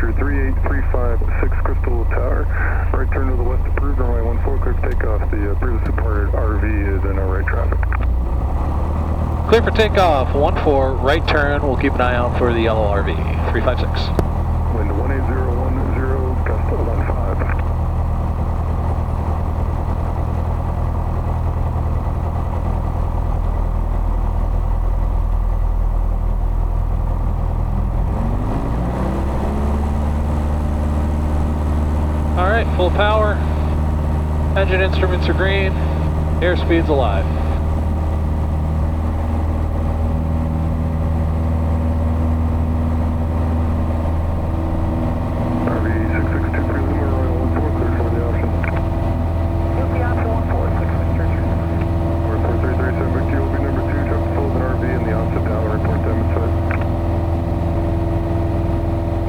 Archer 38356 Crystal Tower. Right turn to the west approved, runway 14, clear for takeoff. The previously departed RV is in our right traffic. Clear for takeoff, 14, right turn. We'll keep an eye out for the yellow RV, 356. Wind 18010, gust 15. All right, full power. Engine instruments are green. Airspeed's alive. RV 662 Preliminary, runway 14, clear for the option. You'll be option 14, 6 Mr. Report 337 Victor, will be number 2, Chuck Sullivan RV in the opposite tower, report them inside.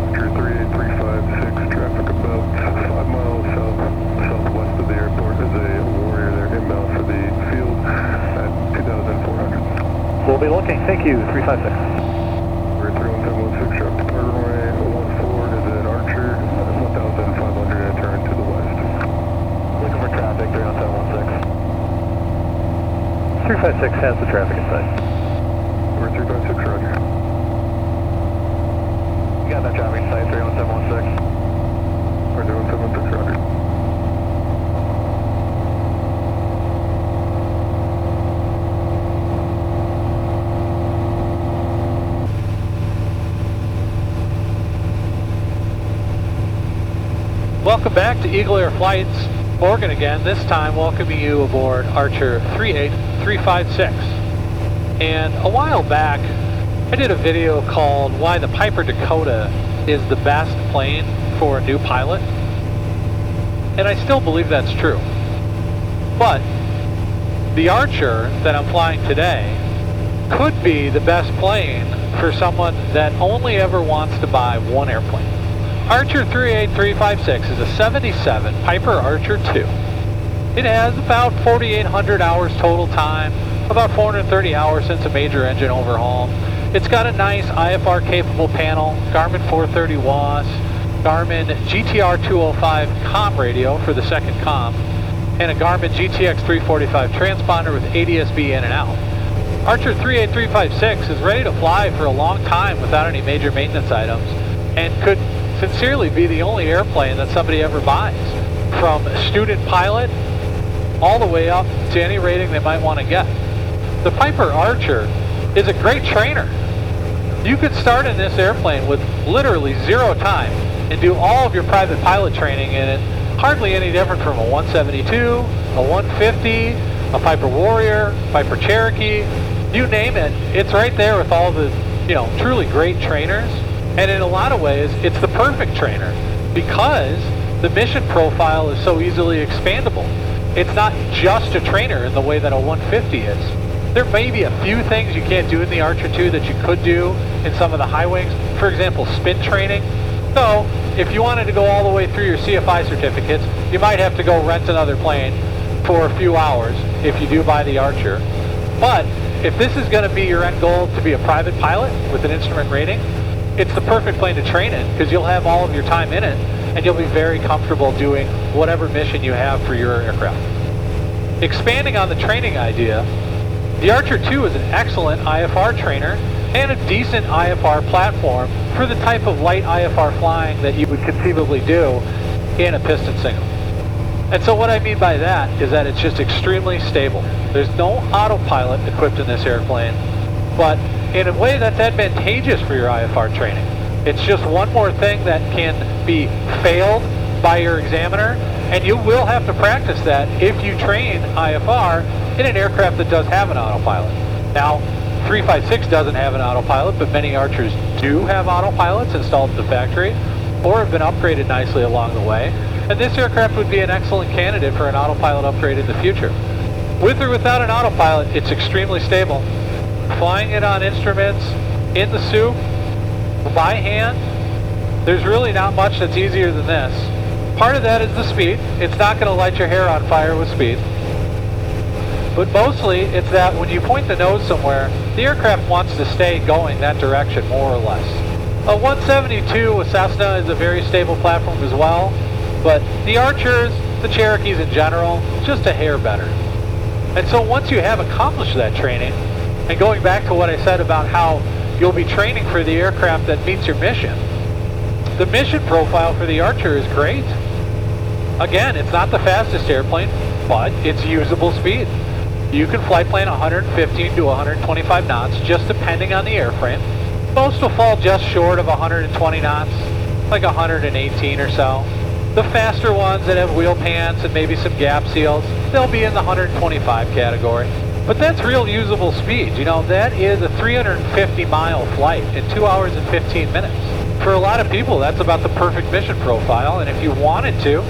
Archer 38356, traffic about 5 miles southwest of the airport. Is a Warrior there inbound for the field at 2,400. We'll be looking. Thank you, 356. We're 31716, Chuck departure runway 14 is an Archer 1,500 and turn to the west. Looking for traffic, 31716. 356 has the traffic in sight. We're 356, roger. You got that traffic in sight, 31716. We're 31716, roger. Welcome back to Eagle Air Flights, Morgan again, this time welcoming you aboard Archer 38356. And a while back, I did a video called Why the Piper Dakota is the best plane for a new pilot. And I still believe that's true. But the Archer that I'm flying today could be the best plane for someone that only ever wants to buy one airplane. Archer 38356 is a 77 Piper Archer 2. It has about 4,800 hours total time, about 430 hours since a major engine overhaul. It's got a nice IFR capable panel, Garmin 430 WAAS, Garmin GTR 205 comm radio for the second comm, and a Garmin GTX 345 transponder with ADS-B in and out. Archer 38356 is ready to fly for a long time without any major maintenance items, and could sincerely be the only airplane that somebody ever buys, from student pilot all the way up to any rating they might want to get. The Piper Archer is a great trainer. You could start in this airplane with literally 0 time and do all of your private pilot training in it, hardly any different from a 172, a 150, a Piper Warrior, Piper Cherokee, you name it, it's right there with all the, truly great trainers. And in a lot of ways, it's the perfect trainer because the mission profile is so easily expandable. It's not just a trainer in the way that a 150 is. There may be a few things you can't do in the Archer 2 that you could do in some of the high wings. For example, spin training. So, if you wanted to go all the way through your CFI certificates, you might have to go rent another plane for a few hours if you do buy the Archer. But if this is going to be your end goal to be a private pilot with an instrument rating, it's the perfect plane to train in because you'll have all of your time in it and you'll be very comfortable doing whatever mission you have for your aircraft. Expanding on the training idea, the Archer 2 is an excellent IFR trainer and a decent IFR platform for the type of light IFR flying that you would conceivably do in a piston single. And so what I mean by that is that it's just extremely stable. There's no autopilot equipped in this airplane, but in a way that's advantageous for your IFR training. It's just one more thing that can be failed by your examiner, and you will have to practice that if you train IFR in an aircraft that does have an autopilot. Now, 356 doesn't have an autopilot, but many Archers do have autopilots installed at the factory or have been upgraded nicely along the way, and this aircraft would be an excellent candidate for an autopilot upgrade in the future. With or without an autopilot, it's extremely stable. Flying it on instruments, in the soup, by hand, there's really not much that's easier than this. Part of that is the speed. It's not going to light your hair on fire with speed. But mostly, it's that when you point the nose somewhere, the aircraft wants to stay going that direction, more or less. A 172 with Cessna is a very stable platform as well, but the Archers, the Cherokees in general, just a hair better. And so once you have accomplished that training, and going back to what I said about how you'll be training for the aircraft that meets your mission, the mission profile for the Archer is great. Again, it's not the fastest airplane, but it's usable speed. You can flight plane 115 to 125 knots, just depending on the airframe. Most will fall just short of 120 knots, like 118 or so. The faster ones that have wheel pans and maybe some gap seals, they'll be in the 125 category. But that's real usable speed. You know, that is a 350-mile flight in 2 hours and 15 minutes. For a lot of people, that's about the perfect mission profile, and if you wanted to,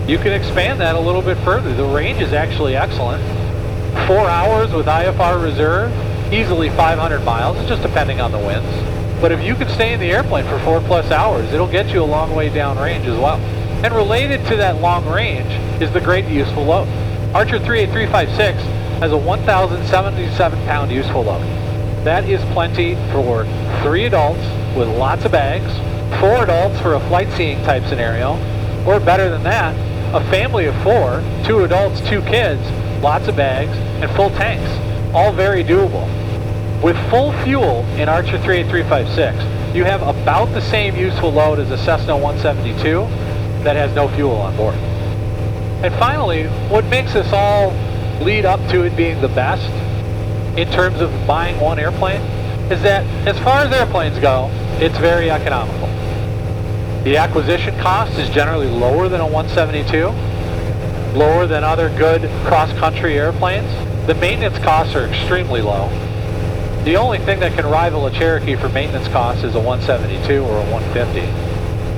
you can expand that a little bit further. The range is actually excellent. 4 hours with IFR reserve, easily 500 miles, just depending on the winds. But if you can stay in the airplane for 4+ hours, it'll get you a long way down range as well. And related to that long range is the great useful load. Archer 38356 has a 1,077-pound useful load. That is plenty for 3 adults with lots of bags, 4 adults for a flight seeing type scenario, or better than that, a family of 4, 2 adults, 2 kids, lots of bags, and full tanks. All very doable. With full fuel in Archer 38356, you have about the same useful load as a Cessna 172 that has no fuel on board. And finally, what makes this all lead up to it being the best in terms of buying one airplane is that as far as airplanes go, it's very economical. The acquisition cost is generally lower than a 172, lower than other good cross-country airplanes. The maintenance costs are extremely low. The only thing that can rival a Cherokee for maintenance costs is a 172 or a 150.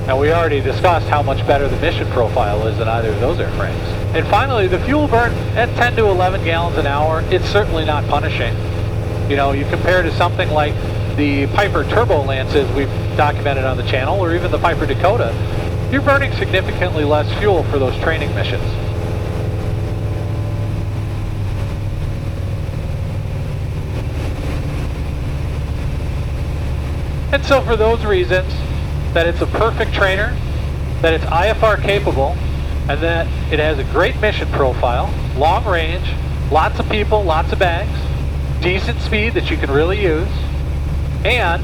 And we already discussed how much better the mission profile is than either of those airframes. And finally, the fuel burn at 10 to 11 gallons an hour, it's certainly not punishing. You know, you compare to something like the Piper Turbo Lances we've documented on the channel, or even the Piper Dakota, you're burning significantly less fuel for those training missions. And so for those reasons, that it's a perfect trainer, that it's IFR capable, and that it has a great mission profile, long range, lots of people, lots of bags, decent speed that you can really use, and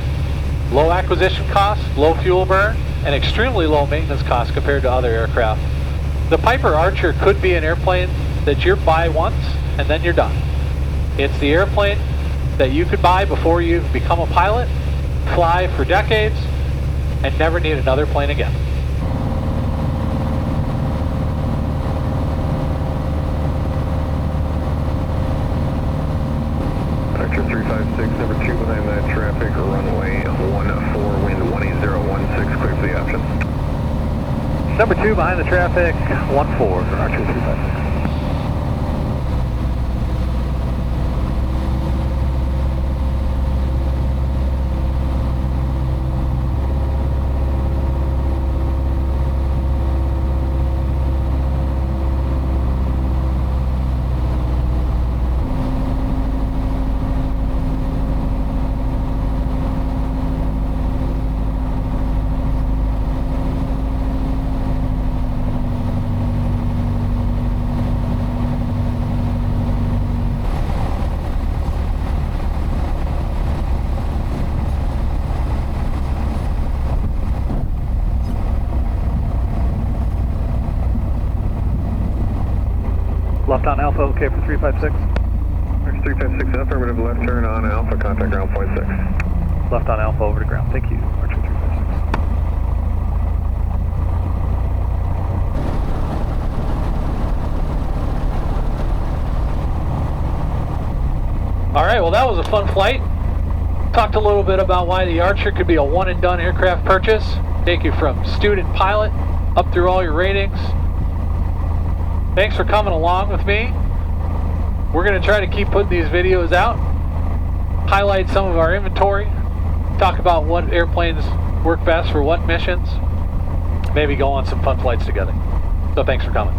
low acquisition costs, low fuel burn, and extremely low maintenance costs compared to other aircraft. The Piper Archer could be an airplane that you buy once and then you're done. It's the airplane that you could buy before you become a pilot, fly for decades, and never need another plane again. Archer 356, number 2 behind that traffic, runway 14, wind 18016, clear for the option. Number 2 behind the traffic, 14 for Archer 356. Left on Alpha, okay for 356? Archer 356, affirmative, left turn on Alpha, contact ground point 6. Left on Alpha over to ground. Thank you, Archer 356. All right, well that was a fun flight. Talked a little bit about why the Archer could be a one and done aircraft purchase. Take you from student pilot up through all your ratings. Thanks for coming along with me. We're going to try to keep putting these videos out, highlight some of our inventory, talk about what airplanes work best for what missions, maybe go on some fun flights together. So thanks for coming.